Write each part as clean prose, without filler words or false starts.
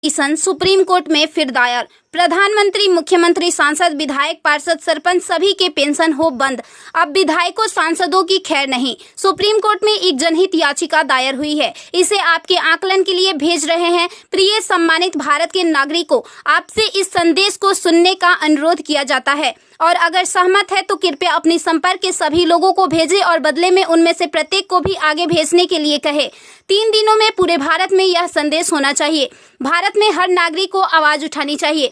Petition supreme court में फिर दायर। प्रधानमंत्री, मुख्यमंत्री, सांसद, विधायक, पार्षद, सरपंच सभी के पेंशन हो बंद। अब विधायकों, सांसदों की खैर नहीं। सुप्रीम कोर्ट में एक जनहित याचिका दायर हुई है। इसे आपके आकलन के लिए भेज रहे हैं। प्रिय सम्मानित भारत के नागरिकों, आपसे इस संदेश को सुनने का अनुरोध किया जाता है और अगर सहमत है तो कृपया अपने संपर्क के सभी लोगों को भेजें और बदले में उनमें से प्रत्येक को भी आगे भेजने के लिए कहें। 3 दिनों में पूरे भारत में यह संदेश होना चाहिए। भारत में हर नागरिक को आवाज उठानी चाहिए।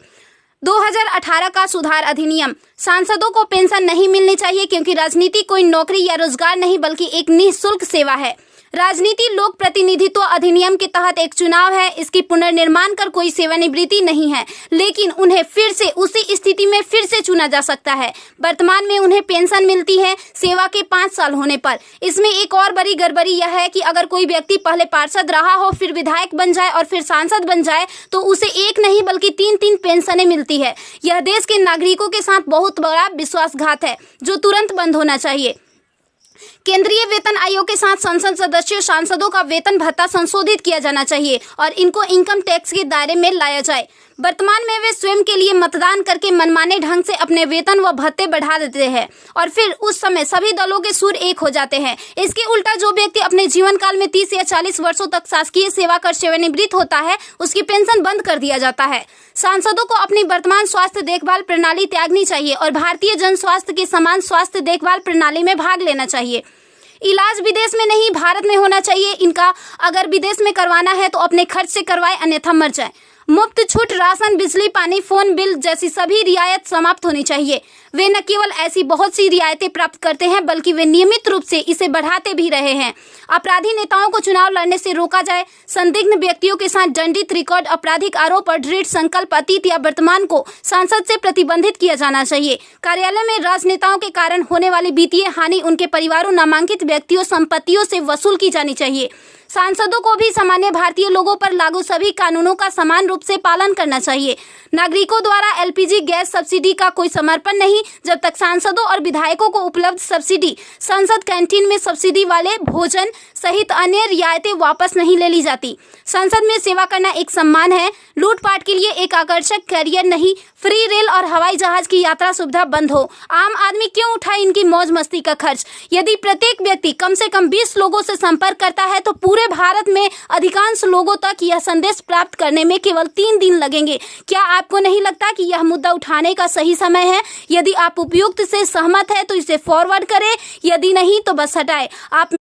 2018 का सुधार अधिनियम। सांसदों को पेंशन नहीं मिलनी चाहिए क्योंकि राजनीति कोई नौकरी या रोजगार नहीं बल्कि एक निःशुल्क सेवा है। राजनीति लोक प्रतिनिधित्व अधिनियम के तहत एक चुनाव है। इसकी पुनर्निर्माण कर कोई सेवानिवृत्ति नहीं है, लेकिन उन्हें फिर से उसी स्थिति में फिर से चुना जा सकता है। वर्तमान में उन्हें पेंशन मिलती है सेवा के 5 साल होने पर। इसमें एक और बड़ी गड़बड़ी यह है कि अगर कोई व्यक्ति पहले पार्षद रहा हो, फिर विधायक बन जाए और फिर सांसद बन जाए तो उसे एक नहीं बल्कि 3-3 पेंशनें मिलती है। यह देश के नागरिकों के साथ बहुत बड़ा विश्वासघात है जो तुरंत बंद होना चाहिए। केंद्रीय वेतन आयोग के साथ संसद सदस्यों, सांसदों का वेतन भत्ता संशोधित किया जाना चाहिए और इनको इनकम टैक्स के दायरे में लाया जाए। वर्तमान में वे स्वयं के लिए मतदान करके मनमाने ढंग से अपने वेतन व भत्ते बढ़ा देते हैं और फिर उस समय सभी दलों के सुर एक हो जाते हैं। इसके उल्टा जो व्यक्ति अपने जीवन काल में 30 या 40 वर्षों तक शासकीय सेवा कर सेवानिवृत्त होता है, उसकी पेंशन बंद कर दिया जाता है। सांसदों को अपनी वर्तमान स्वास्थ्य देखभाल प्रणाली त्यागनी चाहिए और भारतीय जन स्वास्थ्य के समान स्वास्थ्य देखभाल प्रणाली में भाग लेना चाहिए। इलाज विदेश में नहीं, भारत में होना चाहिए। इनका अगर विदेश में करवाना है तो अपने खर्च से करवाए, अन्यथा मर जाए। मुफ्त छूट राशन, बिजली, पानी, फोन बिल जैसी सभी रियायत समाप्त होनी चाहिए। वे न केवल ऐसी बहुत सी रियायतें प्राप्त करते हैं बल्कि वे नियमित रूप से इसे बढ़ाते भी रहे हैं। अपराधी नेताओं को चुनाव लड़ने से रोका जाए। संदिग्ध व्यक्तियों के साथ दंडित रिकॉर्ड, आपराधिक आरोप और दृढ़ संकल्प अतीत या वर्तमान को सांसद से प्रतिबंधित किया जाना चाहिए। कार्यालय में राजनेताओं के कारण होने वाली वित्तीय हानि उनके परिवारों, नामांकित व्यक्तियों, संपत्तियों से वसूल की जानी चाहिए। सांसदों को भी सामान्य भारतीय लोगों पर लागू सभी कानूनों का समान रूप से पालन करना चाहिए। नागरिकों द्वारा एलपीजी गैस सब्सिडी का कोई समर्पण नहीं जब तक सांसदों और विधायकों को उपलब्ध सब्सिडी, संसद कैंटीन में सब्सिडी वाले भोजन सहित अन्य रियायतें वापस नहीं ले ली जाती। संसद में सेवा करना एक सम्मान है, लूटपाट के लिए एक आकर्षक करियर नहीं। फ्री रेल और हवाई जहाज की यात्रा सुविधा बंद हो। आम आदमी क्यों उठाए इनकी मौज मस्ती का खर्च? यदि प्रत्येक व्यक्ति कम से कम 20 लोगों से संपर्क करता है तो पूरे भारत में अधिकांश लोगों तक यह संदेश प्राप्त करने में केवल 3 दिन लगेंगे। क्या आपको नहीं लगता कि यह मुद्दा उठाने का सही समय है? यदि आप उपयुक्त से सहमत है तो इसे फॉरवर्ड करें, यदि नहीं तो बस हटाएं। आप